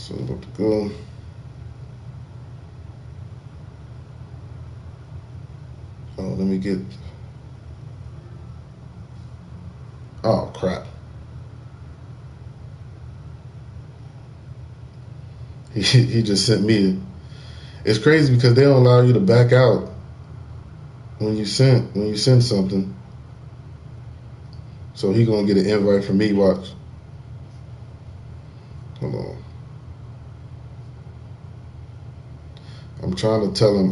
So about to go. Oh, let me get. Oh crap. He just sent me. It's crazy because they don't allow you to back out when you send something. So he gonna get an invite from me. Watch. Hold on. I'm trying to tell him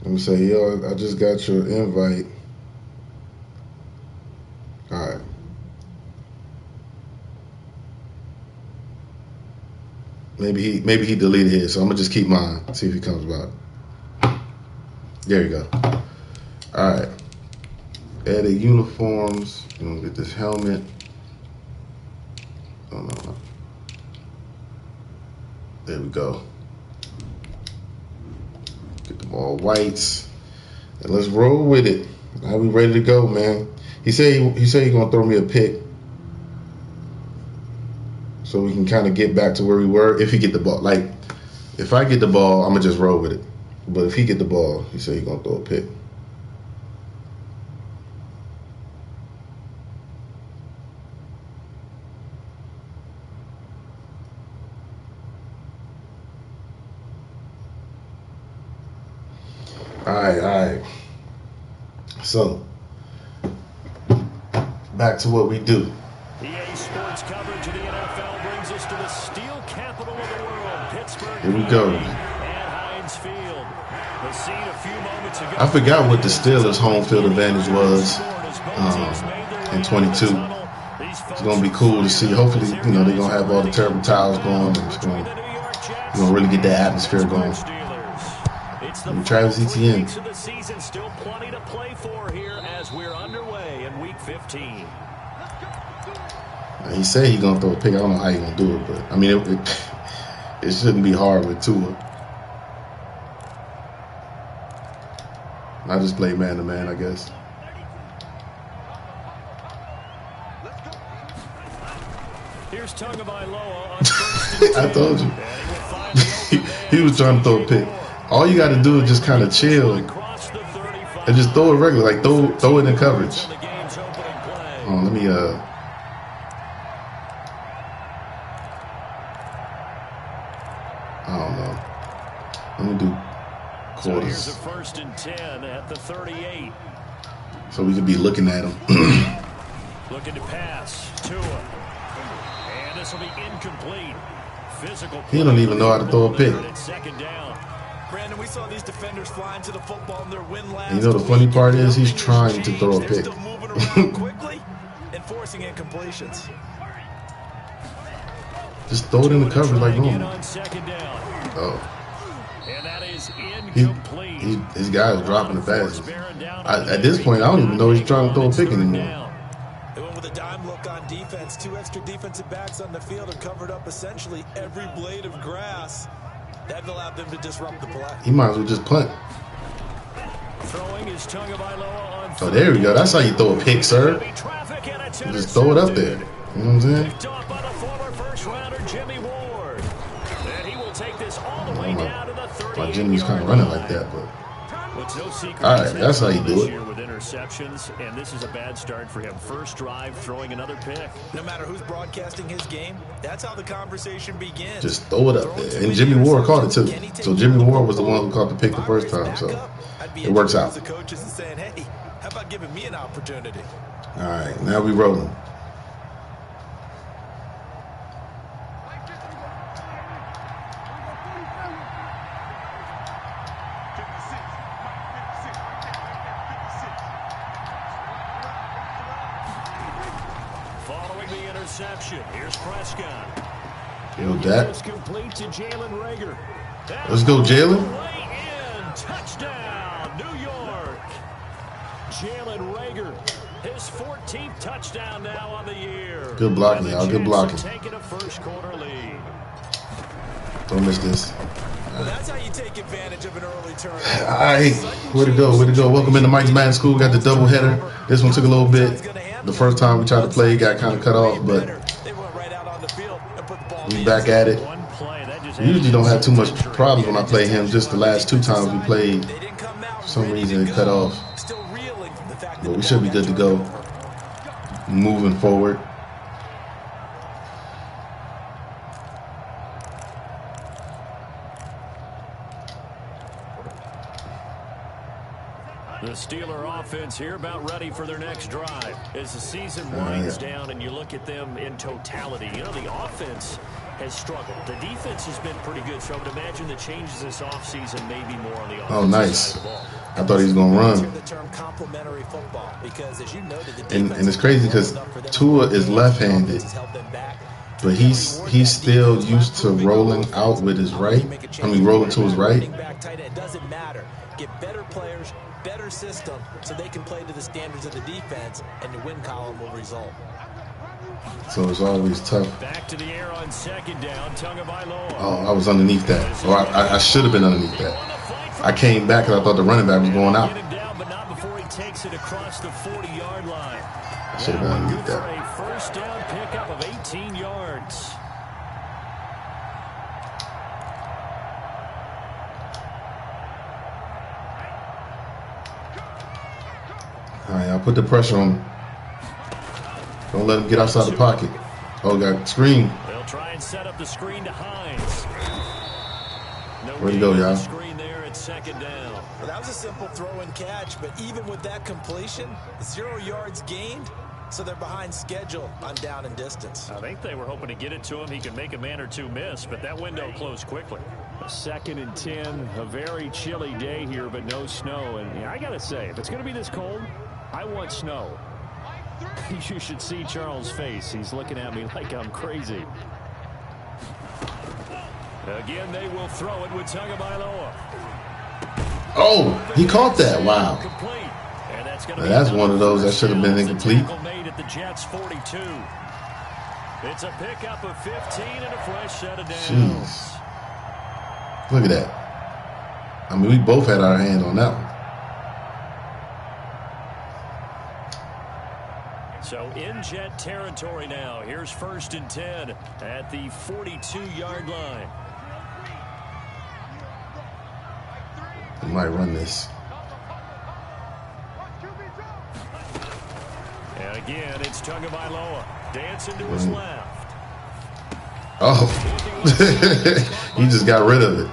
Let me say, yo, I just got your invite. All right. Maybe he deleted his, so I'm gonna just keep mine. See if he comes back. There you go. All right. Edit uniforms. You gonna get this helmet. Oh no. There we go. Get them all whites, and let's roll with it. Now we ready to go, man. He said he's gonna throw me a pick, so we can kind of get back to where we were if he get the ball. Like, if I get the ball, I'm gonna just roll with it. But if he get the ball, he said he's gonna throw a pick. All right. So, back to what we do. EA Sports coverage of the NFL brings us to the steel capital of the world, Pittsburgh. Here we go. At Heinz Field. The scene a few moments ago. I forgot what the Steelers' home field advantage was in 22. It's gonna be cool to see. Hopefully, they're gonna have all the terrible towels going, and it's gonna really get that atmosphere going. And Travis Etienne. The season, still plenty to play for here as we're underway in Week 15. He said he's gonna throw a pick. I don't know how he's gonna do it, but I mean, it shouldn't be hard with Tua. I just play man to man, I guess. Here's Tagovailoa on first and 10. I told you. He was trying to throw a pick. All you got to do is just kind of chill and just throw it regular, like throw it in coverage. Oh, let me I don't know. Let me do quarters. So here's a first and 10 at the 38. So we could be looking at him. Looking to pass. Tua. And this will be incomplete. Physical. He don't even know how to throw a pick. Second down. Brandon, we saw these defenders flying to the football in their win last. And the funny part is he's trying to throw a pick. Still moving around quickly and forcing incompletions. Just throw it in the coverage like normal. Oh. And that is incomplete. His guy's dropping the passes. At this point, I don't even know he's trying to throw a pick anymore. They went with a dime look on defense. 2 extra defensive backs on the field and covered up essentially every blade of grass. That allowed them to disrupt the play. He might as well just punt. Throwing his Tagovailoa on. Oh, there we go. That's how you throw a pick, sir. You just throw it up there. You know what I'm saying? Picked off by the former first-rounder Jimmy Ward. And he will take this all the way down to the 38. My Jimmy's kind of running like that, but. No secret. All right, that's how you do it. With interceptions, and this is a bad start for him. First drive, throwing another pick. No matter who's broadcasting his game, that's how the conversation begins. Just throw it up there. And Jimmy Ward caught it too. So Jimmy Ward was the one who caught the pick the first time. So it works out. The coaches and saying, "Hey, how about giving me an opportunity?" All right, now we rolling. Here's Prescott. Yo, Dak. Let's Let's go, Jalen. Touchdown, New York. Jalen Reagor, his 14th touchdown now on the year. Good blocking, y'all. Good blocking. Taking a first quarter lead. Don't miss this. Well, that's how you take advantage of an early turnover. All right, where to go? Where to go? Welcome into Mike's Madden School. Got the double header. This one took a little bit. The first time we tried to play, got kind of cut off, but we back at it. We usually don't have too much problems when I play him. Just the last 2 times we played, for some reason it cut off. But we should be good to go. Moving forward. The Steeler offense here about ready for their next drive. As the season winds down and you look at them in totality, you know, the offense has struggled. The defense has been pretty good, so I would imagine the changes this offseason may be more on the offensive side of the ball. I thought he was going to run. And it's crazy because Tua is left-handed, but he's still used to rolling out with his right. I mean, rolling to his right. It doesn't matter. Get better players, better system, so they can play to the standards of the defense, and the win column will result. So it's always tough. Back to the air on second down. Oh, I was underneath that. Or I should have been underneath that. I came back because I thought the running back was going out. But not before he takes it across the 40-yard line. I should have been underneath that. A first down pickup of 18 yards. All right, I'll put the pressure on him. Don't let him get outside the pocket. Oh, got screen. They'll try and set up the screen to Hines. Where'd he go, y'all? Screen there at second down. Well, that was a simple throw and catch, but even with that completion, 0 yards gained, so they're behind schedule on down and distance. I think they were hoping to get it to him. He could make a man or two miss, but that window closed quickly. 2nd and 10, a very chilly day here, but no snow. And I got to say, if it's going to be this cold, I want snow. You should see Charles' face. He's looking at me like I'm crazy. Again, they will throw it with Tagovailoa. Oh, he caught that. Wow. And that's one of those that should have been incomplete. Made at the Jets 42. It's a pickup of 15 and a fresh set of downs. Jeez. Look at that. I mean, we both had our hand on that one. So in Jet territory now. Here's 1st and 10 at the 42-yard line. We might run this. And again, it's Tagovailoa dancing to his left. Oh, he just got rid of it.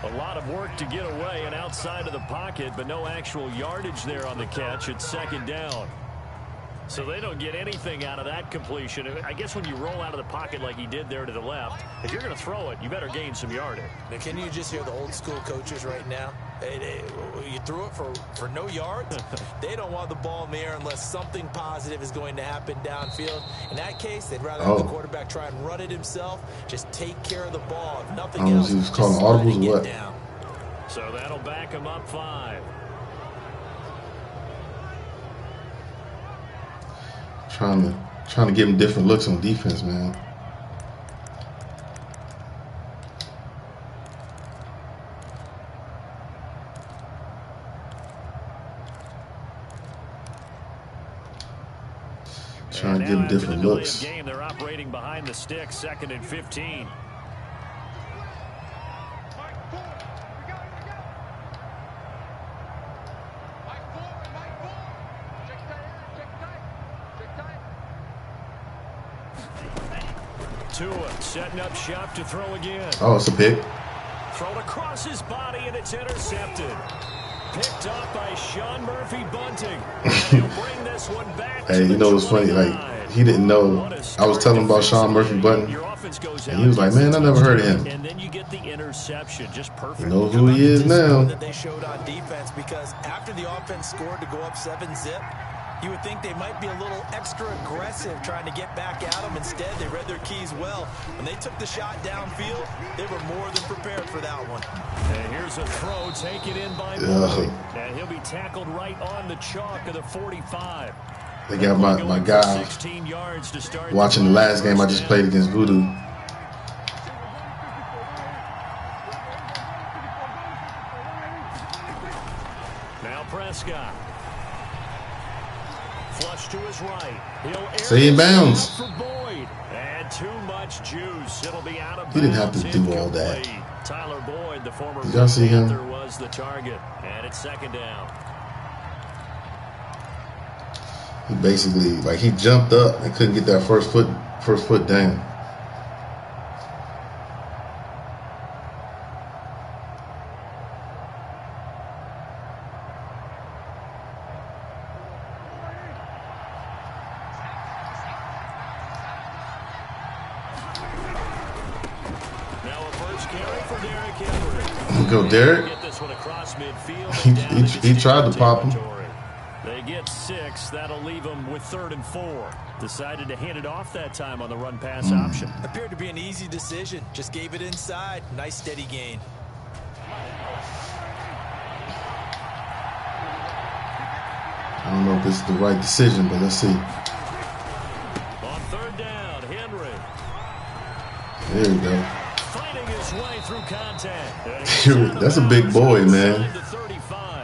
A lot of work to get away and outside of the pocket, but no actual yardage there on the catch. It's 2nd down. So they don't get anything out of that completion. I guess when you roll out of the pocket like he did there to the left, if you're going to throw it, you better gain some yardage. Now, can you just hear the old school coaches right now? You threw it for no yards. They don't want the ball in the air unless something positive is going to happen downfield. In that case, they'd rather have the quarterback try and run it himself. Just take care of the ball. If nothing else, he was calling audibles or what? Down. So that'll back him up 5. Trying to give him different looks on defense, man. Trying to give him different looks. Game, they're operating behind the stick, 2nd and 15. Tua setting up shop to throw again. Oh, it's a pick. Thrown across his body, and it's intercepted. Picked up by Sean Murphy Bunting. And he'll bring this one back. Hey, you know what's funny? Like, he didn't know. I was telling him about Sean Murphy Bunting, and he was like, "Man, I never heard of him." And then you get the interception, just perfect. You know who he is now. That they showed on defense, because after the offense scored to go up 7-zip, you would think they might be a little extra aggressive trying to get back at them. Instead, they read their keys well. When they took the shot downfield, they were more than prepared for that one. And here's a throw taken in by Boyd. And he'll be tackled right on the chalk of the 45. They got my guy 16 yards to start watching the last game I just played against Voodoo. Now Prescott. Flush to his right. Stay in bounds. For Boyd. And too much juice. It'll be out of bounds. He didn't have to do all that. Tyler Boyd, the former Did y'all see him? Panther, was the target. And it's second down. He basically, like, he jumped up and couldn't get that first foot down. Go, Derek. He tried to pop him. They get 6. That'll leave him with 3rd and 4. Decided to hand it off that time on the run-pass option. Appeared to be an easy decision. Just gave it inside. Nice steady gain. I don't know if this is the right decision, but let's see. On 3rd down, Henry. There you go. Fighting his way through contact. That's a big boy, man.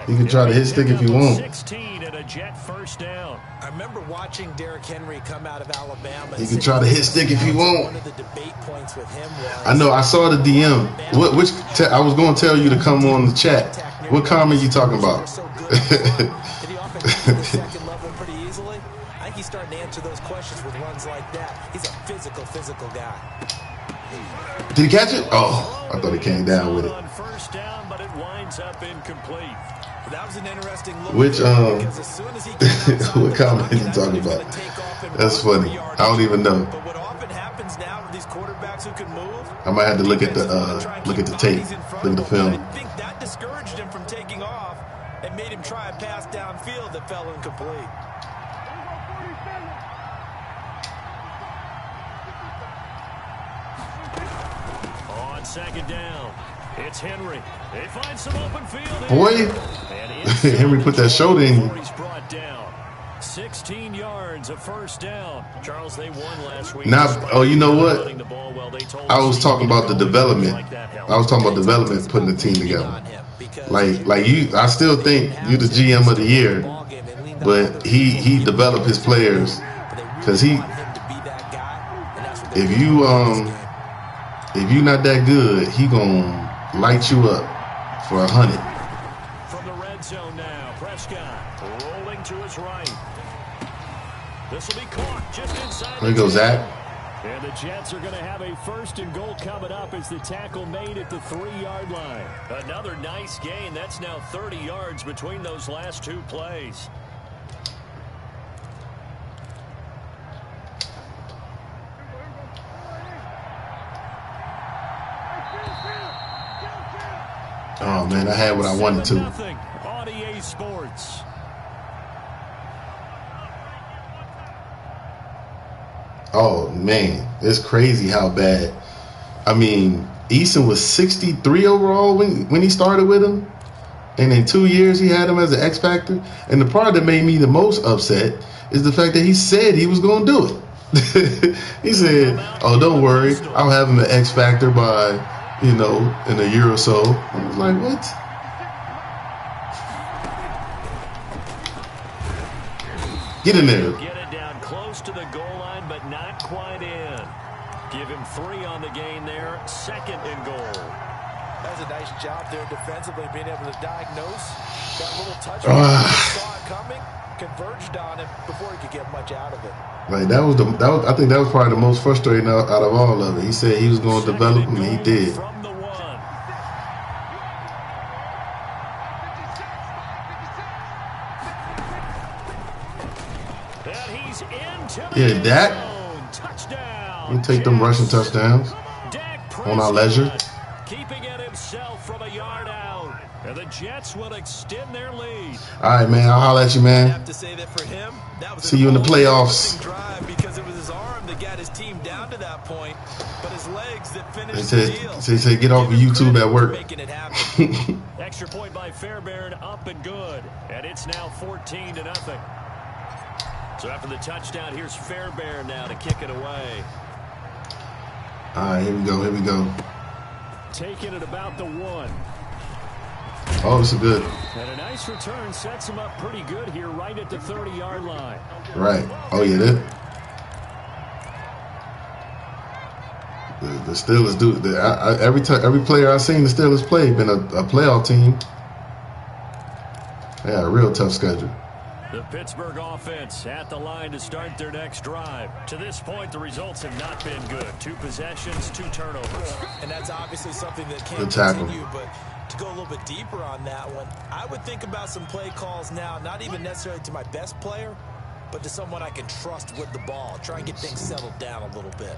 He can try to hit stick if you want. 16 and a Jet first down. I remember watching Derrick Henry come out of Alabama. He can try to hit stick if you want. One of the debate points with him was, I know. I saw the DM. I was going to tell you to come on the chat. What comment you talking about? Did he often get to the second level pretty easily? I think he's starting to answer those questions with runs like that. He's a physical guy. Did he catch it? Oh, I thought he came down with it. On first down, but it winds up incomplete. That was an interesting look. Which what comment are you talking about? That's funny. I don't even know. But what often happens now with these quarterbacks who can move, I might have to look at the tape, look at the film. I think that discouraged him from taking off and made him try a pass downfield that fell incomplete. On second down, it's Henry. They find some open field. Boy, Henry put that shoulder in. He's brought down. 16 yards of first down. Charles, they won last week. Now, oh, you know what? I was talking about the development. I was talking about development, putting the team together. Like you, I still think you're the GM of the year, but he developed his players because if you're not that good, he gonna light you up for 100. From the red zone now, Prescott rolling to his right. This will be caught just inside. There goes Zach. And the Jets are going to have a 1st and goal coming up as the tackle made at the 3-yard line. Another nice gain. That's now 30 yards between those last 2 plays. Oh man, I had what I wanted to. On EA Sports. Oh man, it's crazy how bad. I mean, Eason was 63 overall when he started with him, and in 2 years he had him as an X factor. And the part that made me the most upset is the fact that he said he was going to do it. He said, "Oh, don't worry, I'll have him an X factor by, in a year or so." I was like, what? Get in there. Get it down close to the goal line, but not quite in. Give him 3 on the gain there. 2nd and goal. That's a nice job there defensively, being able to diagnose that little touch. Saw it coming, converged on it before he could get much out of it. Like I think that was probably the most frustrating out of all of it. He said he was going to develop him, and he did. From the 1. And he's into the Dak. Touchdown. We take them rushing touchdowns on our leisure. Keeping it himself from a yard out. And the Jets will extend their lead. All right, man. I'll holler at you, I man. have to say that for him, that was See you in the playoffs. Drive because it was his arm that got his team down to that point, but his legs that finished They the deal. said get off of YouTube at work. Making it happen. Extra point by Fairbairn, up and good. And it's now 14-0. So after the touchdown, here's Fairbairn now to kick it away. All right, here we go. Taking it about the 1. Oh, this is good. And a nice nice return sets him up pretty good here right at the 30-yard line. Right. Oh, yeah. The Steelers do. Every player I've seen the Steelers play been a playoff team. They had a real tough schedule. The Pittsburgh offense at the line to start their next drive. To this point, the results have not been good. 2 possessions, 2 turnovers. And that's obviously something that can't continue, but to go a little bit deeper on that one, I would think about some play calls now, not even necessarily to my best player, but to someone I can trust with the ball. Try and get things settled down a little bit.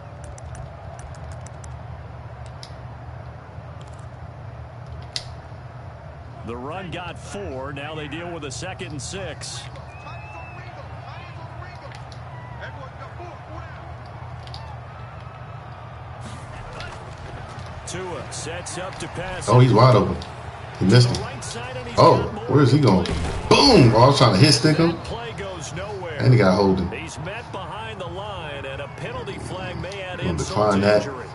The run got 4. Now they deal with a 2nd and 6. Tua sets up to pass. Oh, he's wide open. He missed him. Oh, where is he going? Boom! Oh, I was trying to hit stick him. And he got holding. He's met behind the line, and a penalty flag may add insult to injury.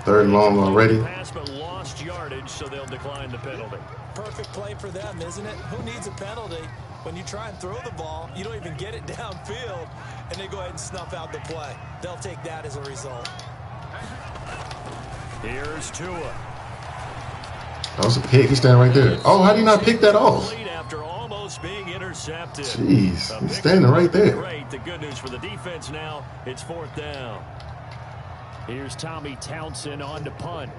3rd and long already. Pass but lost yardage, so they'll decline the penalty. Perfect play for them, isn't it? Who needs a penalty? When you try and throw the ball, you don't even get it downfield, and they go ahead and snuff out the play. They'll take that as a result. Here's Tua. That was a pick. He's standing right there. Oh, how do you not pick that off? After almost being intercepted. Jeez, he's standing right there. Great. The good news for the defense now, it's 4th down. Here's Tommy Townsend on to punt.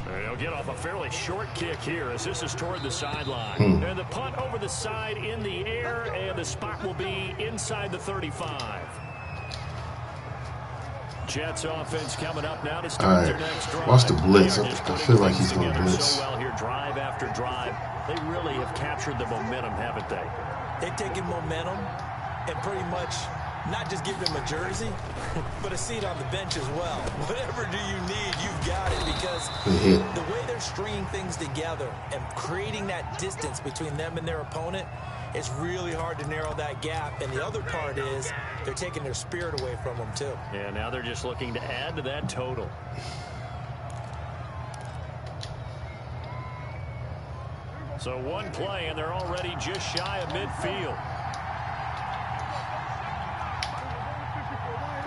They'll get off a fairly short kick here as this is toward the sideline. And the punt over the side in the air, and the spot will be inside the 35. Jets offense coming up now to start their next drive. Watch the blitz. I feel like he's going to blitz. So well here, drive after drive. They really have captured the momentum, haven't they? They've taken momentum and pretty much not just give them a jersey, but a seat on the bench as well. Whatever do you need, you've got it, because the way they're stringing things together and creating that distance between them and their opponent, it's really hard to narrow that gap. And the other part is they're taking their spirit away from them, too. Yeah, now they're just looking to add to that total. So one play, and they're already just shy of midfield.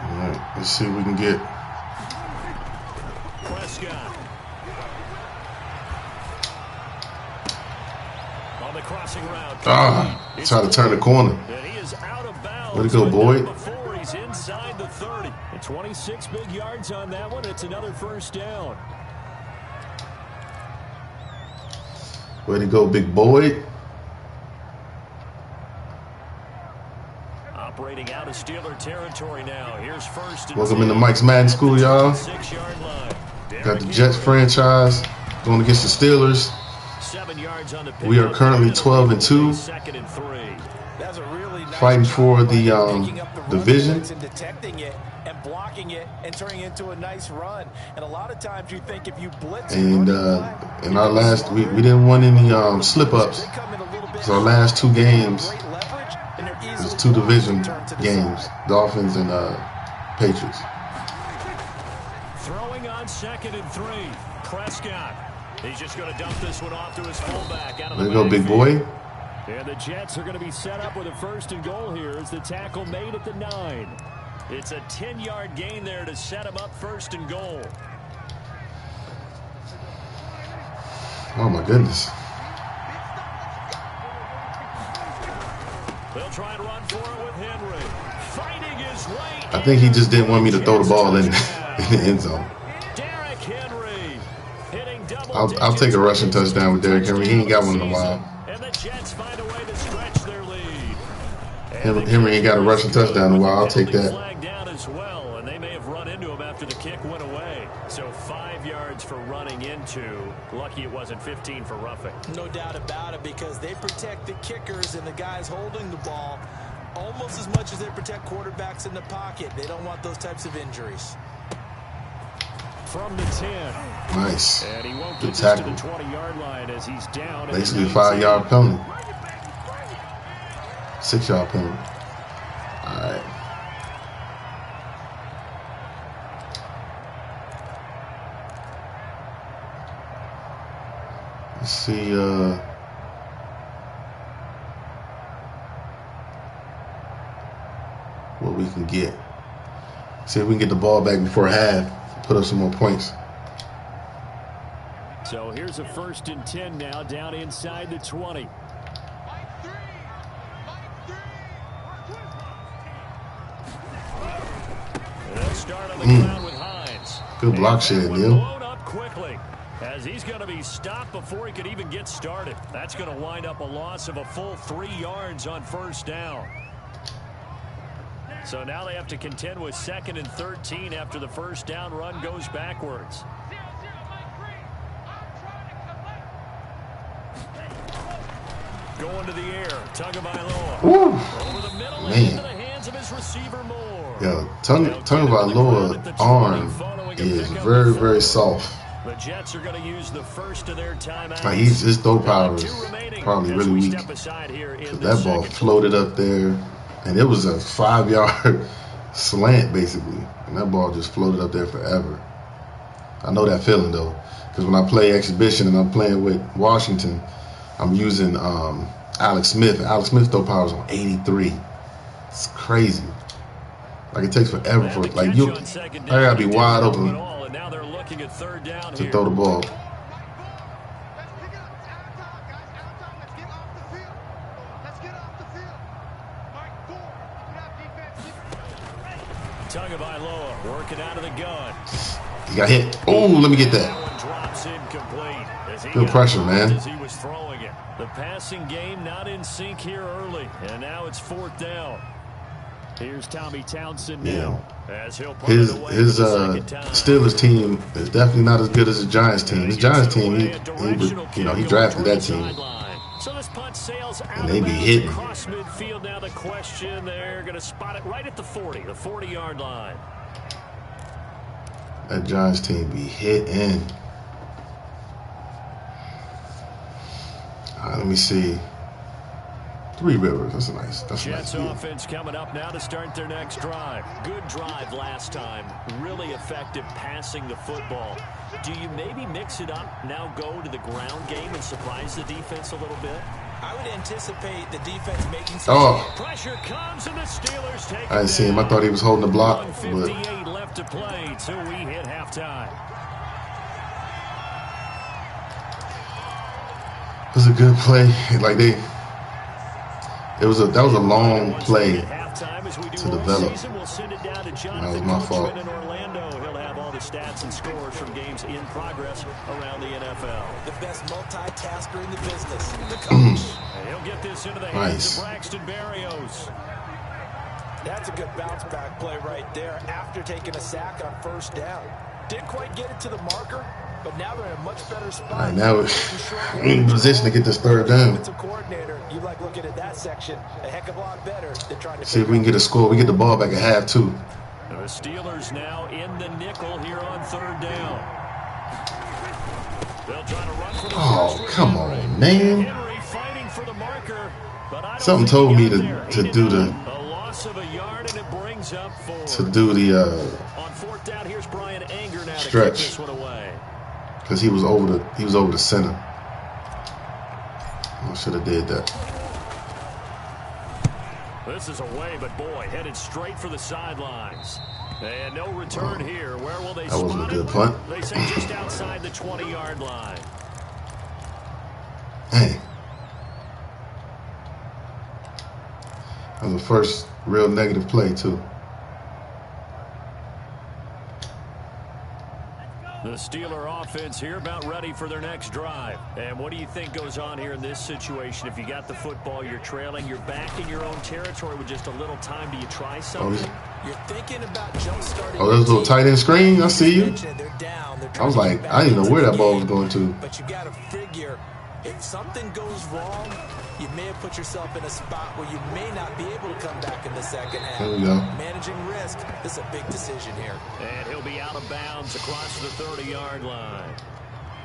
All right, let's see if we can get. Prescott. On the crossing route. Try to turn the corner. He is out of bounds. Way to go, Boyd. Before he's inside the 30. And 26 big yards on that one. It's another 1st down. Way to go, big Boyd. Operating out of Steeler territory now. Here's 1st and Welcome into Mike's Madden School, y'all. 6-yard line. Got the Jets franchise going against the Steelers. 7 yards on the We are currently 12-2. 2nd and 3. That's a really nice fighting for the division. And detecting it and blocking it and turning it into a nice run. And a lot of times you think if you blitz and in our last, we didn't want any slip ups. So our last 2 games was 2 division games, Dolphins and Patriots. Throwing on 2nd and 3. Prescott. He's just going to dump this one off to his fullback. Out of there you go, big boy. And the Jets are going to be set up with a 1st and goal here as the tackle made at the 9. It's a 10-yard gain there to set him up 1st and goal. Oh, my goodness. They'll try and run for it with Henry. Fighting his way. I think he just didn't want me to throw the ball in the end zone. Derrick Henry hitting double I'll take a rushing touchdown with Derrick Henry. He ain't got one in a while. And the Jets find a way to stretch their lead. Henry ain't got a rushing touchdown in a while. I'll take that. Flag down as well, and they may have run into him after the kick went away. So 5 yards for running into. Lucky it wasn't 15 for roughing. No doubt about it, because they protect the kickers and the guys holding the ball almost as much as they protect quarterbacks in the pocket. They don't want those types of injuries. From the 10. Nice. And he won't Good get tackle. to the 20-yard line as he's down. Basically a 5-yard penalty. 6-yard penalty. All right. Let's see. What we can get. See if we can get the ball back before half. Put up some more points. So here's a 1st and 10 now, down inside the 20. They'll start on the ground with Hines. Good block shed, Neil. Blown up quickly, as he's going to be stopped before he could even get started. That's going to wind up a loss of a full 3 yards on 1st down. So now they have to contend with 2nd and 13 after the 1st down run goes backwards. Going to the air, Tagovailoa. Over the middle and into the hands of his receiver Moore. Yeah, Tagovailoa's arm is very, very soft. The Jets are going to use the first of their timeouts. Like his throw power is probably really weak. That ball floated up there, and it was a 5-yard slant basically, and that ball just floated up there forever. I know that feeling though, because when I play exhibition and I'm playing with Washington, I'm using Alex Smith. Alex Smith throw power is on 83. It's crazy. Like it takes forever for like you. I gotta be wide open to throw the ball. Tagovailoa working out of the gun. He got hit. Oh, let me get that. Good pressure, man. As he was throwing it. The passing game not in sync here early, and now it's 4th down. Here's Tommy Townsend now. As he'll put his it away for the second time. Steelers team is definitely not as good as the Giants team. His Giants team, he drafted that team. So this punt sails out and they be hitting. Across midfield. Now the question, they're going to spot it right at the 40-yard line. That Giants team be hitting. All right, let me see. 3 Rivers. That's a nice Jets offense coming up now to start their next drive. Good drive last time. Really effective passing the football. Do you maybe mix it up, now go to the ground game and surprise the defense a little bit? I would anticipate the defense making some pressure comes and the Steelers take. I didn't see him. I thought he was holding the block. 1:58 left to play till we hit halftime. It was a good play. Like that was a long play to develop. That was my fault. He'll have all the stats and scores from games in progress around the NFL. The best multitasker in the business. The coach. He'll get this into the hands of Braxton Berrios. That's a good bounce back play right there after taking a sack on 1st down. Didn't quite get it to the marker, but now they're in a much better spot. All right, now we're in position to get this 3rd down. Coordinator, you like looking at that section a heck of a lot better than trying to see if we can get a score. We get the ball back at half too. The Steelers now in the nickel here on 3rd down. They'll try to run for the come on, man. Henry fighting for the marker, but I don't Something told me to do the a loss of a yard, and it brings up 4. to do the on 4th down. Here's Brian Anger now stretch. to kick this one away. Because he was over the center. I should have did that. This is away, but boy, headed straight for the sidelines. And no return here. Where will they spot it? That wasn't a good punt. They say just outside the 20-yard line. Hey. That was the first real negative play, too. The Steeler offense here about ready for their next drive. And what do you think goes on here in this situation? If you got the football, you're trailing, you're back in your own territory with just a little time. Do you try something? You're thinking about jump starting. Oh, there's a little tight end screen. I see you. I was like, I didn't know where that ball was going to. But you got to figure, if something goes wrong, you may have put yourself in a spot where you may not be able to come back in the second half. There we go. Managing risk, this is a big decision here. And he'll be out of bounds across the 30-yard line.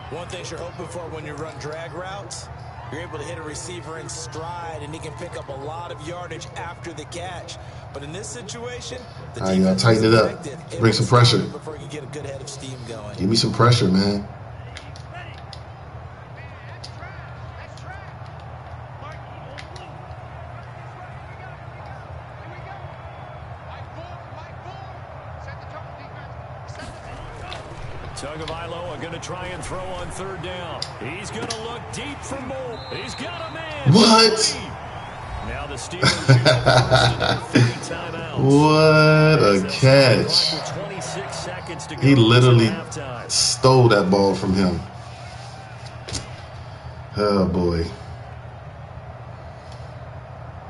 One thing you're hoping for when you run drag routes, you're able to hit a receiver in stride, and he can pick up a lot of yardage after the catch. But in this situation, the defense tighten it up. Bring some pressure. Before you get a good head of steam going. Give me some pressure, man. Tagovailoa going to try and throw on third down. He's going to look deep for more. He's got a man. What? Now the Steelers use the first of their 3 timeouts. What a catch. He literally stole that ball from him. Oh, boy.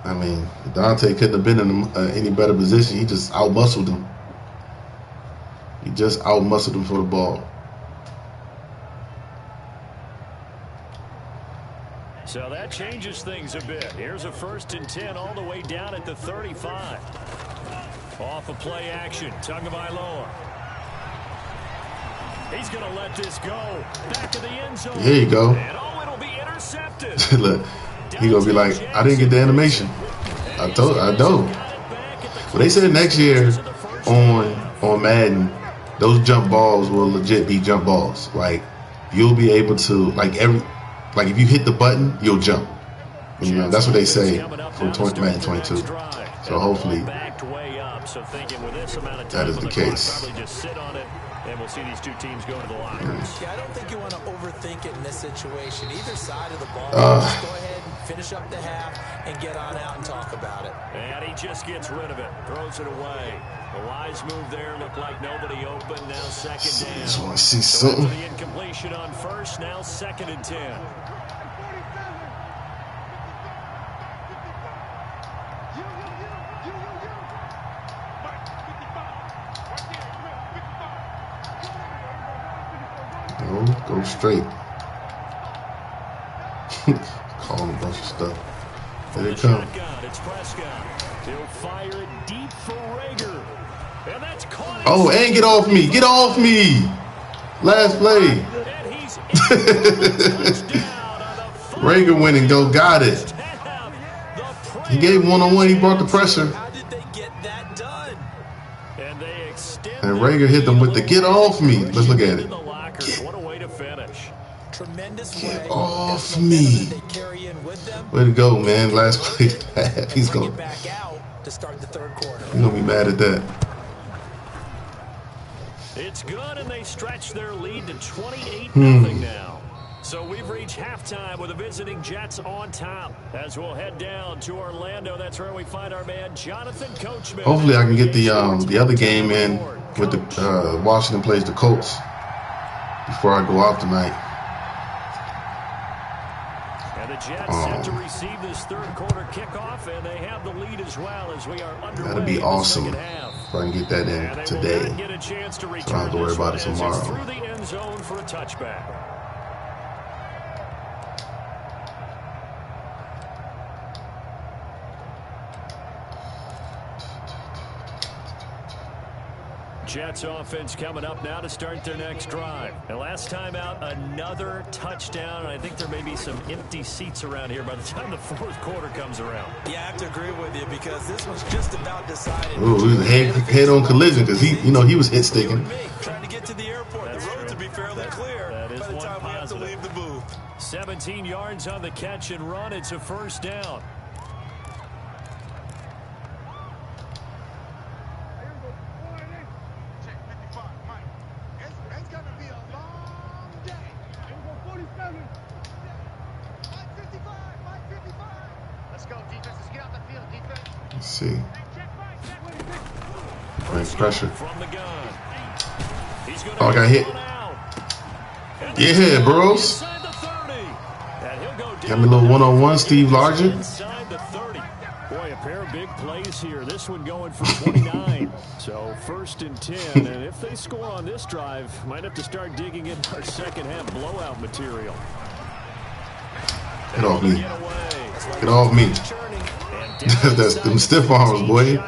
I mean, Dante couldn't have been in any better position. He just out-muscled him. He just out-muscled him for the ball. So that changes things a bit. Here's a 1st and 10 all the way down at the 35. Off of play action, Tagovailoa. He's going to let this go. Back to the end zone. Here you go. And it'll be intercepted. Look, he's going to be like, I didn't get the animation. I know. But they said next year on Madden, those jump balls will legit be jump balls. Like, you'll be able to, like if you hit the button, you'll jump. You know, that's what they say for Madden 22. So hopefully that is the case. And we'll see these two teams go to the lockers. Yeah, I don't think you want to overthink it in this situation. Either side of the ball, just go ahead and finish up the half and get on out and talk about it. And he just gets rid of it, throws it away. A wise move there, looked like nobody open. Now 2nd down. Just want to see something. The incompletion on 1st, now 2nd and 10. Go straight. Calling a bunch of stuff. There they come. It's Prescott. He'll fire it deep for Rager. And that's caught. Oh, and get off me. Get off me. Last play. Rager went and got it. He gave one-on-one. He brought the pressure. How did they get that done? And Rager hit them with the get off me. Let's look at it. What a way to finish. Tremendous get off me. Way to go, man. Last play. He's going back out to start the 3rd quarter. He's going to be mad at that. It's good, and they stretch their lead to 28-0 now. So we've reached halftime with the visiting Jets on top. As we'll head down to Orlando, that's where we find our man Jonathan Coachman. Hopefully I can get the other game in with the Washington plays the Colts before I go out tonight. And the Jets set to receive this 3rd quarter kickoff, and they have the lead as well as we are underway. That'd be awesome if I can get that in today. Get a chance to so I don't have to worry about it tomorrow. Through the end zone for a touchback. Jets offense coming up now to start their next drive. And last time out, another touchdown. And I think there may be some empty seats around here by the time the 4th quarter comes around. Yeah, I have to agree with you because this was just about decided. Ooh, it was a head-on collision because he was hit sticking. Trying to get to the airport. That's the roads true. would be fairly clear that is by the time positive. we have to leave the booth. 17 yards on the catch and run. It's a 1st down. Let's see. Bring pressure. Oh, I got hit. Yeah, bros. Got me a little one-on-one, Steve Largent. Boy, a pair of big plays here. This one going for 29. So 1st and 10. And if they score on this drive, might have to start digging in our 2nd half blowout material. Get off me. Get off me. That's them stiff arms, boy.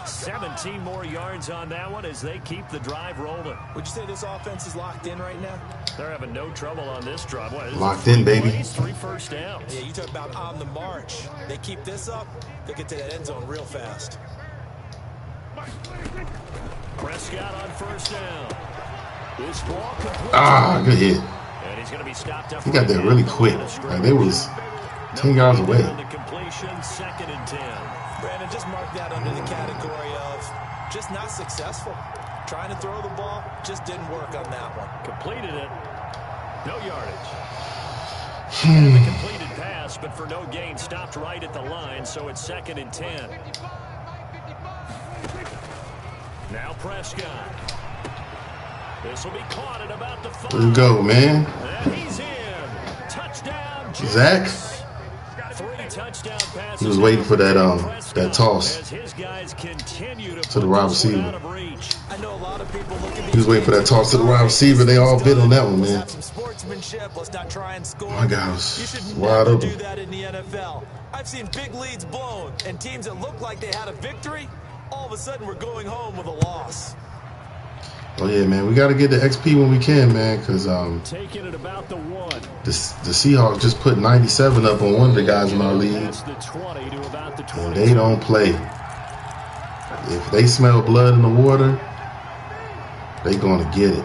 17 more yards on that one as they keep the drive rolling. Would you say this offense is locked in right now? They're having no trouble on this drive. Locked in, baby. 3 first downs. Yeah, you talk about on the march. They keep this up, they get to that end zone real fast. Prescott on 1st down. This ball complete. Good hit. And he's going to be stopped up. He got there really quick. Like they was 10 yards away. The completion, 2nd and 10. Brandon, just mark that under the category of just not successful. Trying to throw the ball just didn't work on that one. Completed it. No yardage. Kind of a completed pass, but for no gain, stopped right at the line, so it's 2nd and 10. Now Prescott. This will be caught at about the 5. There you go, man. And he's in. Touchdown, Zach. 3 touchdown passes. He was waiting for that toss to the wide receiver. He was waiting for that toss to the wide receiver. They all bit on that one, man. My God, was wide open. Do that in the NFL. I've seen big leads blown and teams that look like they had a victory, all of a sudden we're going home with a loss. Oh yeah, man, we got to get the XP when we can, man, because taking it about the 1. The Seahawks just put 97 up on one of the guys in our league, and they don't play. If they smell blood in the water, they gonna get it.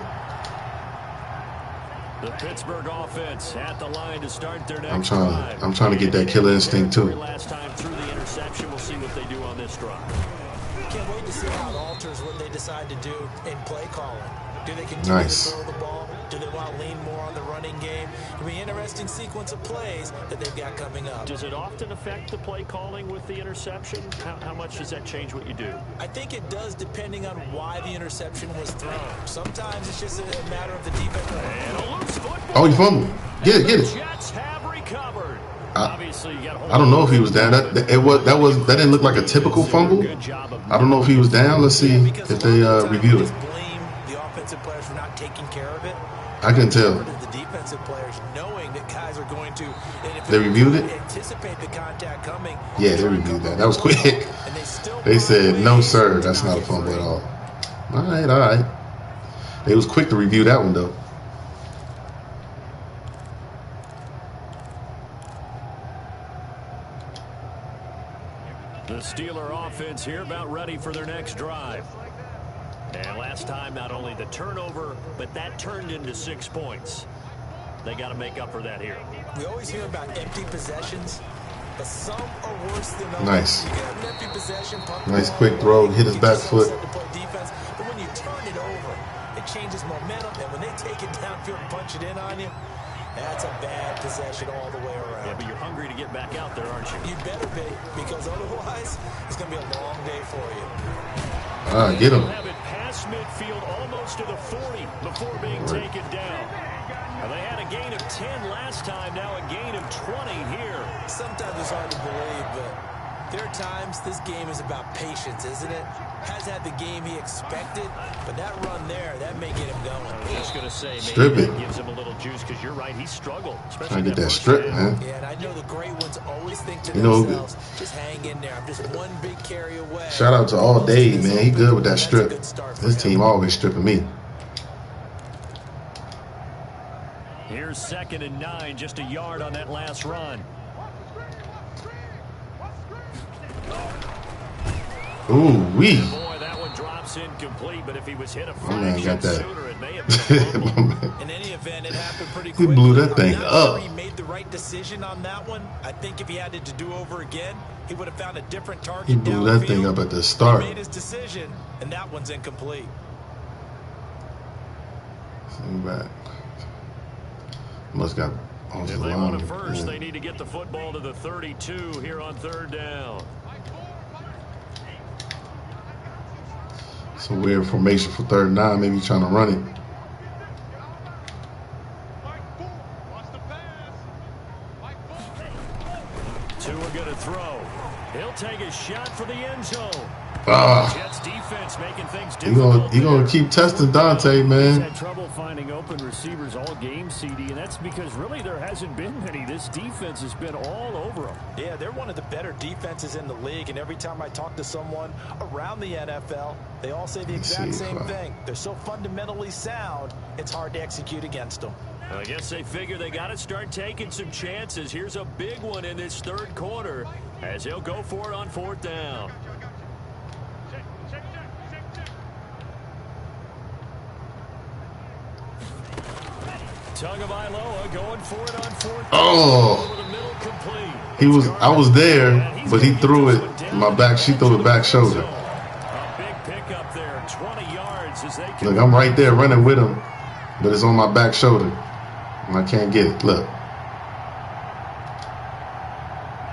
The Pittsburgh offense at the line to start their next I'm trying to get that killer instinct too. Last time through the interception, we'll see what they do on this drive. Can't wait to see how it alters what they decide to do in play calling. Do they continue to throw the ball? Do they want to lean more on the running game? It'll be an interesting sequence of plays that they've got coming up. Does it often affect the play calling with the interception? How much does that change what you do? I think it does depending on why the interception was thrown. Sometimes it's just a matter of the defense. And a loose football. Oh, he fumbled. Get it. Jets have recovered. Obviously, I don't know if he was down. That didn't look like a typical fumble. I don't know if he was down. Let's see if they review it. The offensive players for not taking care of it. I can tell. The defensive players knowing that guys are going to. They reviewed it. Anticipate the contact coming. Yeah, they reviewed that. That was quick. They said, "No, sir, that's not a fumble at all." All right. They was quick to review that one though. The Steeler offense here about ready for their next drive. And last time, not only the turnover, but that turned into 6 points. They got to make up for that here. We always hear about empty possessions, but some are worse than others. Nice. You get an empty possession, nice quick throw, hit his back foot. Defense, but when you turn it over, it changes momentum, and when they take it downfield and punch it in on you, that's a bad possession all the way around. Yeah, but you're hungry to get back out there, aren't you? You better be, because otherwise, it's going to be a long day for you. All right, get him. Have it past midfield, almost to the 40 before being taken down. Now, they had a gain of 10 last time, now a gain of 20 here. Sometimes it's hard to believe, but there are times this game is about patience, isn't it? Has had the game he expected, but that run there, that may get him going. I was just going to say, maybe that gives him a little juice, because you're right, he struggled. Trying to get that strip, man. Yeah, and I know the great ones always think to themselves, just hang in there. I'm just one big carry away. Shout out to All Day, man. He good with that strip. This team always stripping me. Here's 2nd and 9, just a yard on that last run. Ooh-wee. Boy, that one drops incomplete, but if he was hit a fraction sooner, it may have been a fumble. In any event, it happened pretty He quickly. blew that thing up. He made the right decision on that one. I think if he had it to do over again, he would have found a different target. He blew that thing up at the start. He made his decision, and that one's incomplete. Send back. Must got off the If they line. want it first, they need to get the football to the 32 here on 3rd down. It's a weird formation for 3rd and 9. Maybe trying to run it. Two are going to throw. He'll take a shot for the end zone. Jets defense making things difficult. You gonna keep testing Dante, man. He's had trouble finding open receivers all game, CD, and that's because really there hasn't been many. This defense has been all over them. Yeah, they're one of the better defenses in the league, and every time I talk to someone around the NFL, they all say the exact same thing. They're so fundamentally sound, it's hard to execute against them. I guess they figure they got to start taking some chances. Here's a big one in this 3rd quarter as he'll go for it on 4th down. Tagovailoa going for it on 4th. I was there, but he threw it. My back, she threw it back shoulder. big pickup there, 20 yards as they can. Look, I'm right there running with him, but it's on my back shoulder, and I can't get it. Look.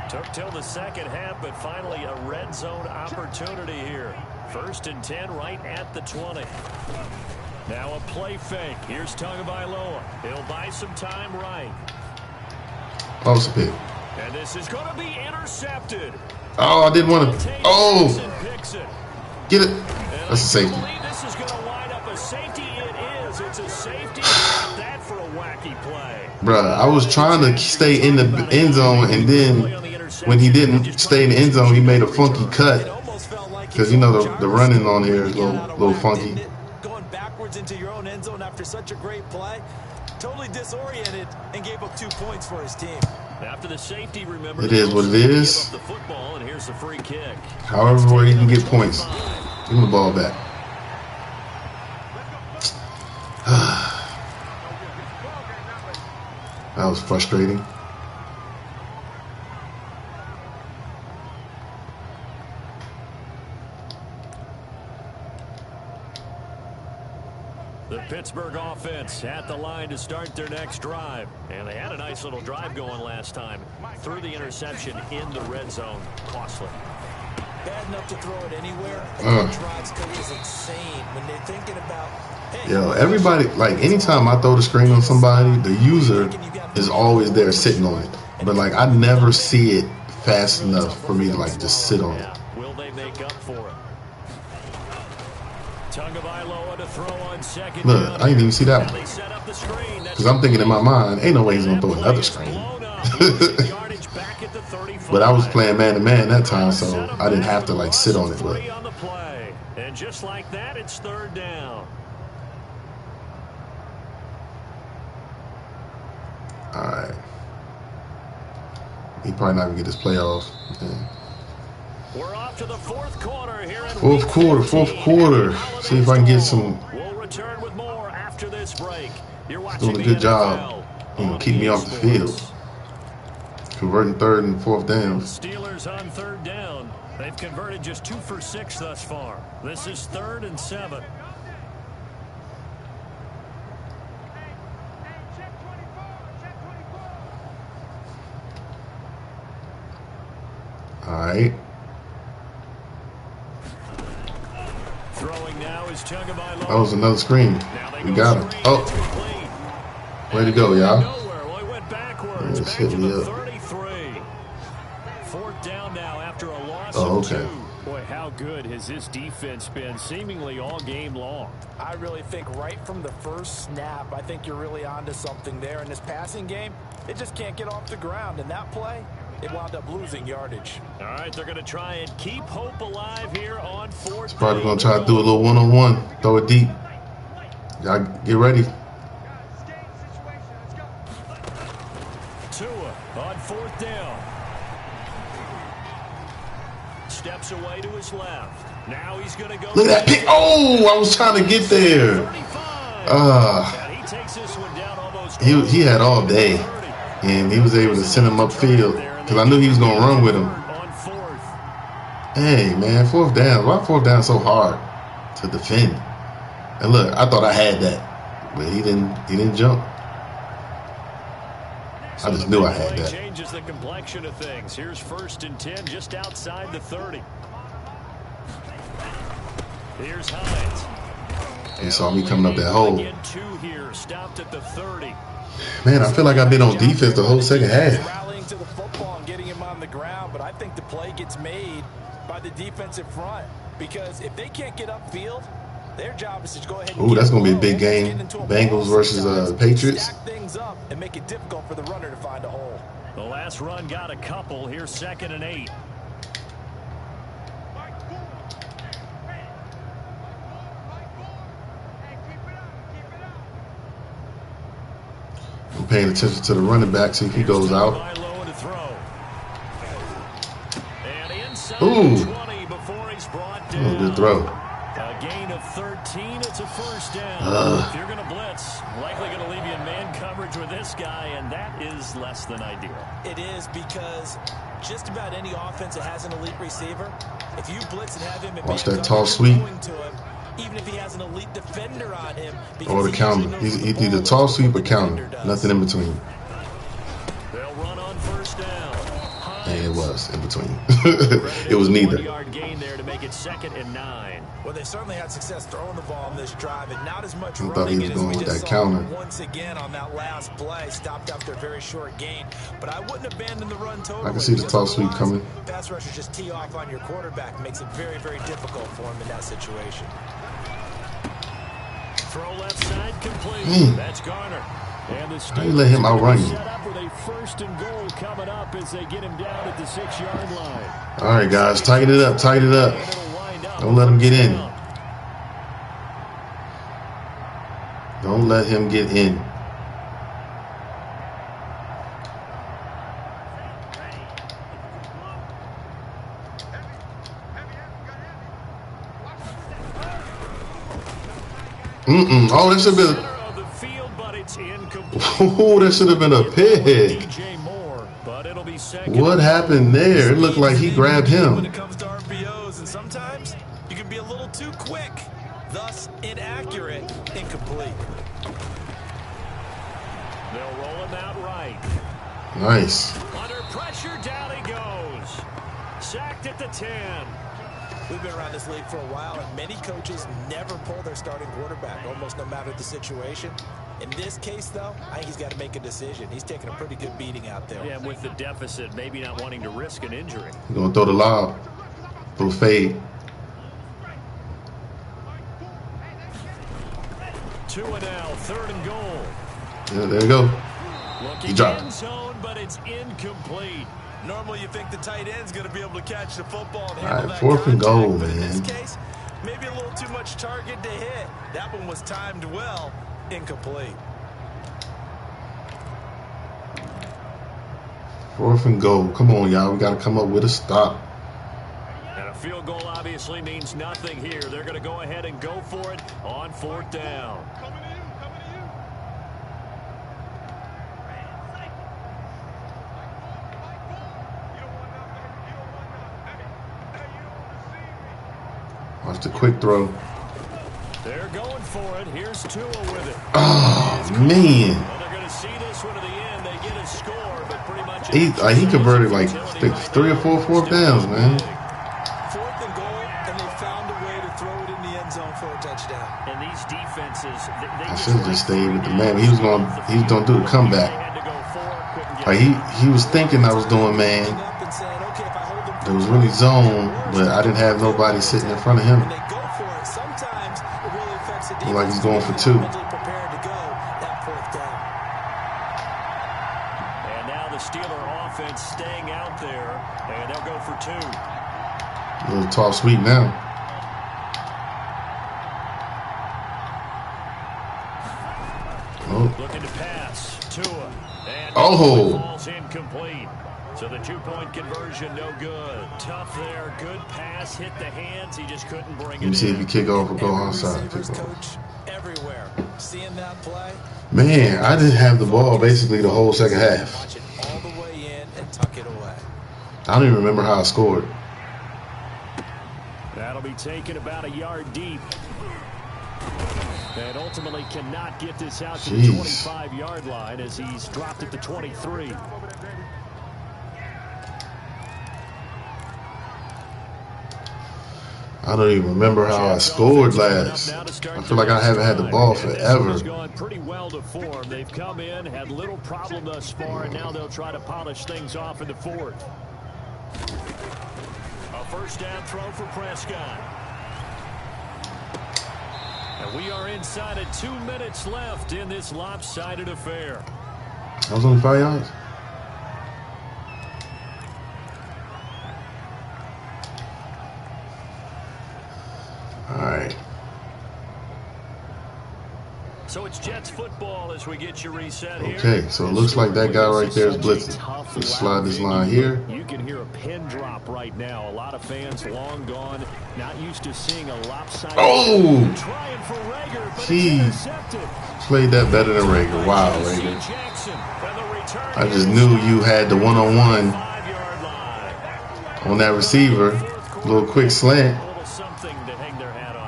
Took till the second half, but finally a red zone opportunity here. 1st and 10 right at the 20. Now a play fake. Here's Tagovailoa. He'll buy some time right. Oh, it's a pick. And this is going to be intercepted. Oh, I didn't want to. Oh, get it. That's a safety. This is going to wind up a safety. It is. It's a safety. That for a wacky play. Bruh, I was trying to stay in the end zone, and then when he didn't stay in the end zone, he made a funky cut. Because, you know, the running on here is a little funky. Going backwards into your own end zone after such a great play. Totally disoriented and gave up 2 points for his team. After the safety, remember, it is what it is. the football, and here's the free kick. However way you can get points. Give him the ball back. That was frustrating. The Pittsburgh offense at the line to start their next drive. And they had a nice little drive going last time. Threw the interception in the red zone. Costly. Bad enough to throw it anywhere. Drives coach is insane when they're thinking about. Hey, yo, everybody, like, anytime I throw the screen on somebody, the user is always there sitting on it. But, like, I never see it fast enough for me to, like, just sit on it. Will they make up for it? Tagovailoa to throw on second. Look, I didn't even see that one. Because I'm thinking in my mind, ain't no way he's going to throw another screen. But I was playing man-to-man that time, so I didn't have to, like, sit on it. But. And just like that, it's 3rd down. All right. He probably not going to get this play off. Yeah. We're off to the 4th quarter here in fourth quarter. See if I can get some. We'll return with more after this break. You're doing a good job. Keep me off the field. Converting 3rd and 4th downs. Steelers on 3rd down. They've converted just 2 for 6 thus far. This is 3rd and 7. All right. Throwing now is Tagovailoa. That was another screen. We got him. Oh. Way to go, y'all. Just hit me up. 4th down now after a loss of 2. Boy, how good has this defense been seemingly all game long? I really think right from the first snap, I think you're really onto something there in this passing game. It just can't get off the ground. In that play, it wound up losing yardage. All right, they're going to try and keep hope alive here on 4th. Probably going to try to do a little one-on-one. Throw it deep. Y'all get ready. Tua on 4th down. Steps away to his left. Now he's going to go. Look at that pick. Oh, I was trying to get there. He takes this one down almost. He had all day, and he was able to send him upfield because I knew he was going to run with him. Hey, man, 4th down. Why 4th down so hard to defend? And look, I thought I had that, but he didn't jump. I just knew I had that. Changes the complexion of things. Here's 1st and 10 just outside the 30. Here's Hines. He saw me coming up that hole. Here, stopped at the 30. Man, I feel like I've been on defense the whole second half. Rallying to the football and getting him on the ground, but I think the play gets made by the defensive front because if they can't get upfield, their job is to go ahead and ooh, that's going to be a big game. Bengals versus Patriots. Stack things up and make it difficult for the runner to find a hole. The last run got a couple. Here's 2nd and 8. I'm paying attention to the running back, see if he goes out. Ooh. Oh, good throw. A gain of 13. It's a 1st down. If you're going to blitz, likely going to leave you in man coverage with this guy, and that is less than ideal. It is because just about any offense that has an elite receiver, if you blitz and have him in watch that toss sweep. to him, even if he has an elite defender on him, Or the counter. He's either toss sweep or counter. Nothing in between. They'll run on first down. And it was in between. It was neither. 1-yard gain there to make it 2nd and 9. Well, they certainly had success throwing the ball on this drive, and not as much I thought he was running going as we with just that saw counter. once again on that last play. Stopped after a very short gain, but I wouldn't abandon the run totally. I can see the toss sweep coming. Pass rushers just tee off on your quarterback, makes it very, very difficult for him in that situation. Throw left side complete. That's Garner. And the How you let him outrun you? set up with a 1st and goal coming up as they get him down at the 6-yard line. All right, guys, tighten it up, tighten it up. Don't let him get in. Don't let him get in. Oh, that should have been. Oh, that should have been a pick. What happened there? It looked like he grabbed him. When it comes to RPOs, and sometimes you can be a little too quick, thus inaccurate, incomplete. They'll roll him out right. Nice. Under pressure, down he goes. Sacked at the 10. We've been around this league for a while, and many coaches never pull their starting quarterback, almost no matter the situation. In this case, though, I think he's got to make a decision. He's taking a pretty good beating out there. Yeah, and with the deficit, maybe not wanting to risk an injury. He's going to throw the lob. Little fade. 2 and out, 3rd and goal. Yeah, there you go. He dropped. End zone, but it's incomplete. Normally, you think the tight end's going to be able to catch the football and All handle right, that 4th and goal, contact, but in man. this case, maybe a little too much target to hit. That one was timed well. Incomplete. 4th and goal. Come on, y'all. We got to come up with a stop. And a field goal obviously means nothing here. They're going to go ahead and go for it on 4th down. Watch the quick throw. They're going for it. Here's Tua with it. Oh, man. Well, they're going to see this one to the end. They get a score, but pretty much He converted like 3 or 4 4th downs, man. 4th and goal, and they found a way to throw it in the end zone for a touchdown. And these defenses, I should have just stayed with the man. He was going to do the comeback. Like he was thinking I was doing man. It was really zone, but I didn't have nobody sitting in front of him. Look like he's going for 2. And now the Steeler offense staying out there, and they'll go for 2. Little toss sweep now. Oh. Looking to pass. Tua. And ball's incomplete. So the 2-point conversion, no good. Tough there. Good pass. Hit the hands. He just couldn't bring it in. Let me see if you kick off or go outside. Coach everywhere. Seeing that play. Man, I didn't have the ball basically the whole second half. Watch it all the way in and tuck it away. I don't even remember how I scored. That'll be taken about a yard deep. And ultimately cannot get this out to the 25-yard line as he's dropped at the 23. I don't even remember how I scored last. I feel like I haven't had the ball forever. It's gone pretty well to form. They've come in, had little problem thus far, and now they'll try to polish things off in the 4th. A 1st down throw for Prescott. And we are inside of 2 minutes left in this lopsided affair. I was only 5 yards. All right. So it's Jets football as we get you reset here. Okay, so it looks like that guy right there is blitzing. Let's slide this line here. You can hear a pin drop right now. A lot of fans long gone, not used to seeing a lopsided. Oh! Trying for Rager, but He played that better than Rager. Wow, Rager. I just knew you had the one-on-one on that receiver. Little quick slant.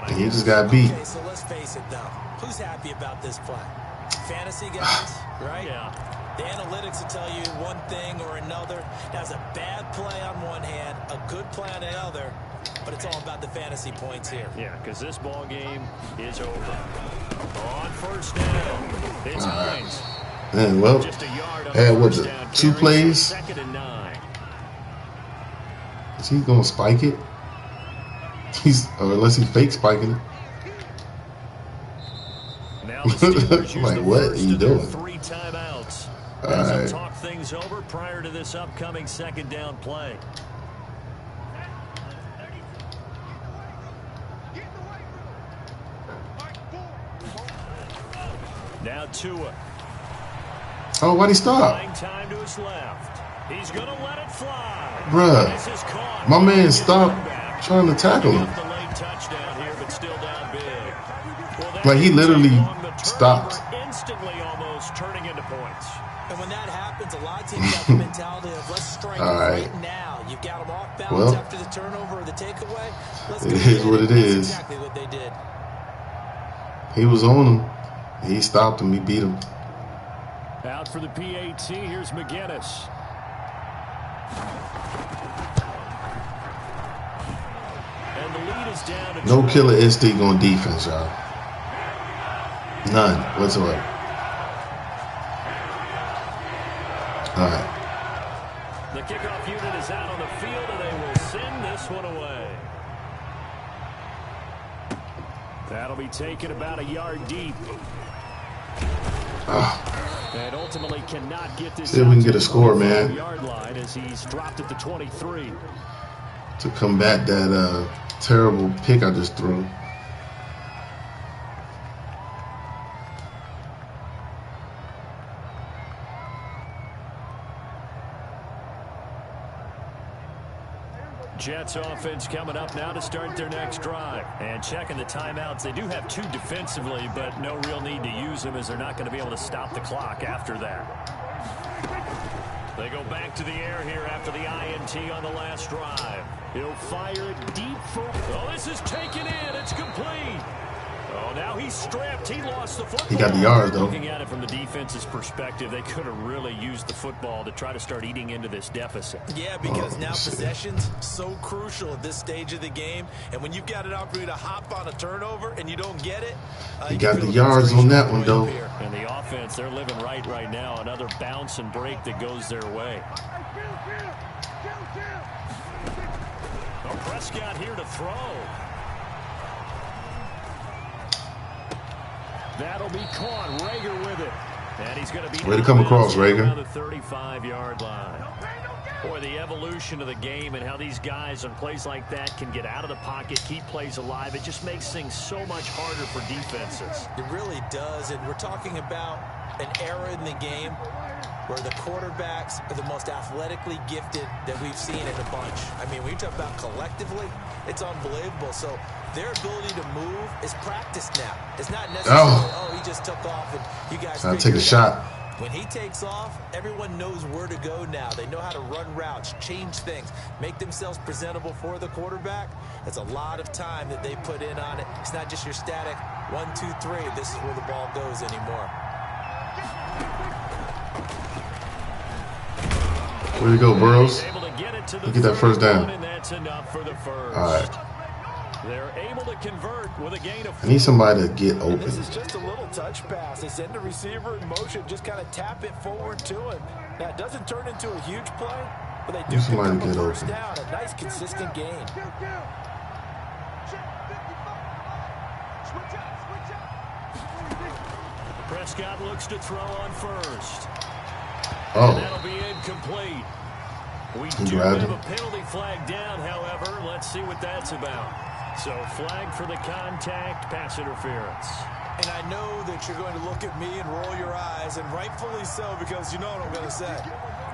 And he just got beat. Okay, so let's face it, though. Who's happy about this play? Fantasy guys, right? Yeah. The analytics will tell you one thing or another. That's a bad play on one hand, a good play on the other, but it's all about the fantasy points here. Yeah, because this ball game is over. On first down, it's Hines. Man, well, had what, the 2 plays? Second and 9. Is he gonna spike it? Or unless he fake spiking it. Now the Steelers use like, the what are first you of their doing? 3 timeouts. All As right. they'll talk things over prior to this upcoming second down play. Now Tua. Oh, why'd he stop? Time to his left. He's going to let it fly. Bruh, This is caught. my man stopped trying to tackle him. The late touchdown here, but still down big. Well, that Like, he literally along the turnover, stopped. instantly almost turning into points. And when that happens, a lot of teams have the mentality of let's strike All right. now. You've got them off balance Well, after the turnover or the takeaway. Let's it go is get what it That's is. exactly what they did. He was on him. He stopped him. He beat him. Out for the PAT, here's McGinnis. And the lead is down to No killer instinct on defense, y'all. None whatsoever. All right. The kickoff unit is out on the field, and they will send this one away. That'll be taken about a yard deep. And ultimately cannot get this. See if we can get a score, man. Yard line as he's dropped at the 23. To combat that terrible pick I just threw. Jets offense coming up now to start their next drive. And checking the timeouts. They do have 2 defensively, but no real need to use them as they're not going to be able to stop the clock after that. They go back to the air here after the INT on the last drive. He'll fire it deep for... Oh, this is taken in. It's complete. Oh, now he's strapped. He lost the football. He got the yards, though. Looking at it from the defense's perspective, they could have really used the football to try to start eating into this deficit. Yeah, because now possession's so crucial at this stage of the game. And when you've got an opportunity to hop on a turnover and you don't get it, He got the yards on that one, though. And the offense, they're living right now. Another bounce and break that goes their way. Well, Prescott here to throw. That'll be caught. Rager with it. And he's going to be... Way to come across, Rager. On the 35-yard line. Boy, the evolution of the game and how these guys on plays like that can get out of the pocket, keep plays alive. It just makes things so much harder for defenses. It really does. And we're talking about an era in the game where the quarterbacks are the most athletically gifted that we've seen in a bunch. I mean, when you talk about collectively, it's unbelievable. So their ability to move is practiced now. It's not necessarily, oh he just took off and you guys take a shot. When he takes off, everyone knows where to go now. They know how to run routes, change things, make themselves presentable for the quarterback. That's a lot of time that they put in on it. It's not just your static 1, 2, 3. This is where the ball goes anymore. Where you go, Burrows? Get that first down. And that's enough for the first. All right. They're able to convert with a gain of 4. I need somebody to get open. This is just a little touch pass. They send the receiver in motion, just kind of tap it forward to him. Now, it doesn't turn into a huge play, but they do pick up a first down, a nice, consistent gain. Prescott looks to throw on first. Oh. And that'll be incomplete. We do have a penalty flag down, however. Let's see what that's about. So flag for the contact, pass interference. And I know that you're going to look at me and roll your eyes, and rightfully so, because you know what I'm going to say.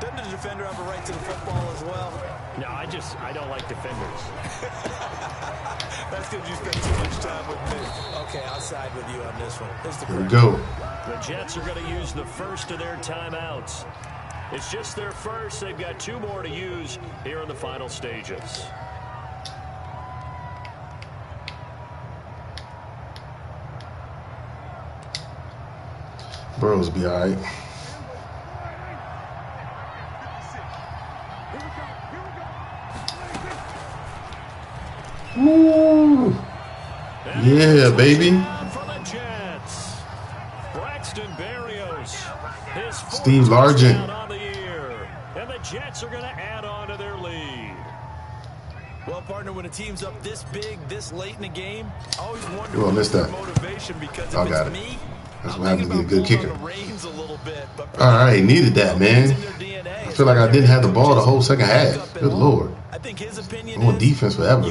Doesn't the defender have a right to the football as well? No, I don't like defenders. That's because you spend too much time with me. Okay, I'll side with you on this one. Here we go. The Jets are going to use the first of their timeouts. It's just their first. They've got 2 more to use here in the final stages. Bros be all right. Woo! Yeah, baby. Steve Largent. And the Jets are going to add on to their lead. Well, partner, when a team's up this big, this late in the game, I always wonder you won't miss that. Motivation because I got it. That's what happens to be a good kicker. All right, needed that, man. I feel like I didn't have the ball the whole second half. Good Lord. I'm on defense forever.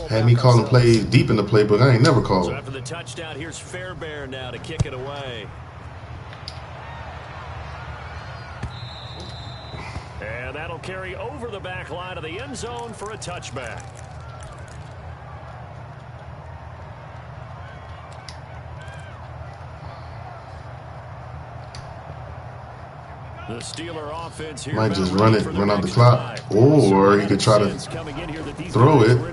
Had me calling plays deep in the playbook. I ain't never called. So after the touchdown, here's Fairbairn now to kick it away. And that'll carry over the back line of the end zone for a touchback. The Steeler offense here might just run out the clock, or he could try to throw it. I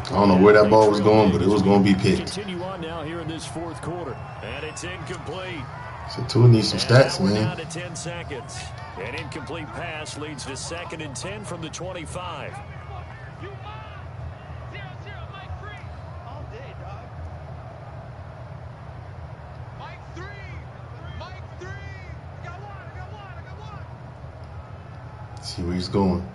don't know where that ball was going, but it was going to be picked. Continue on now here in this 4th quarter, and it's incomplete. So Tua needs some stats, man. Down to 10 seconds. An incomplete pass leads to 2nd and 10 from the 25. See where he's going.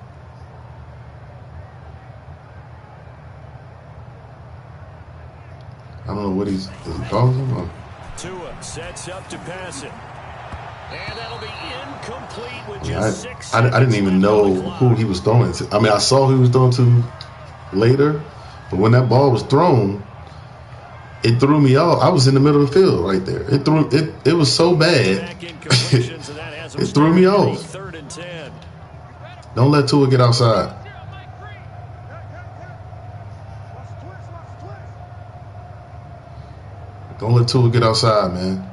I don't know what is he calling him? Or? Tua sets up to pass it. And that'll be incomplete with just 6 seconds. I didn't even know who he was throwing to. I mean, I saw who he was throwing to later, but when that ball was thrown, it threw me off. I was in the middle of the field right there. It was so bad. It threw me off. 3rd and 10. Don't let Tua get outside. Don't let Tua get outside, man.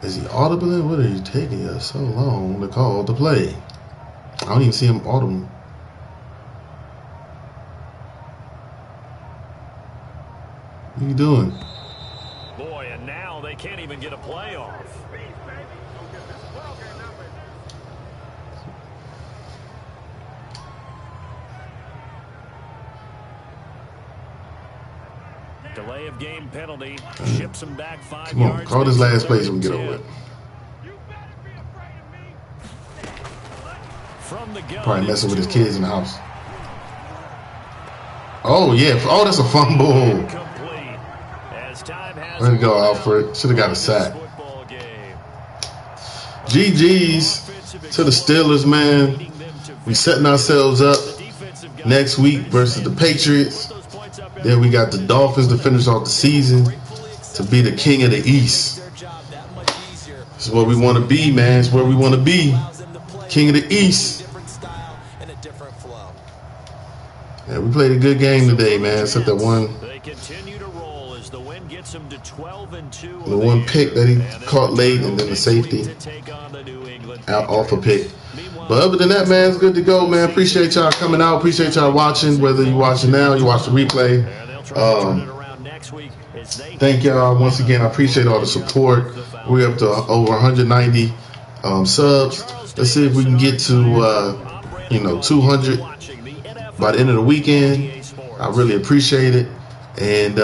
Is he audible? What are you taking us so long to call the play? I don't even see him audible. What are you doing? Boy, and now they can't even get a play off. Delay of game penalty. Ships him back 5 yards. Come on, call this last play so we can get over it. Probably messing with his kids in the house. Oh, yeah. Oh, that's a fumble. Way to go, Alfred. Should have got a sack. GG's to the Steelers, man. We setting ourselves up next week versus the Patriots. Then we got the Dolphins to finish off the season to be the king of the East. This is where we want to be, man. It's where we want to be. King of the East. Yeah, we played a good game today, man. Except that one. The one pick that he caught late, and then the safety out off a pick. But other than that, man, it's good to go, man. Appreciate y'all coming out. Appreciate y'all watching. Whether you're watching now, you watch the replay. Thank y'all once again. I appreciate all the support. We're up to over 190 subs. Let's see if we can get to 200 by the end of the weekend. I really appreciate it. And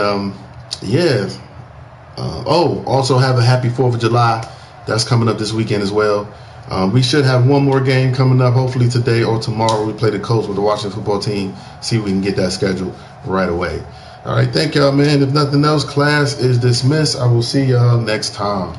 also have a happy 4th of July. That's coming up this weekend as well. We should have one more game coming up, hopefully today or tomorrow. We play the Colts with the Washington football team. See if we can get that scheduled right away. All right, thank y'all, man. If nothing else, class is dismissed. I will see y'all next time.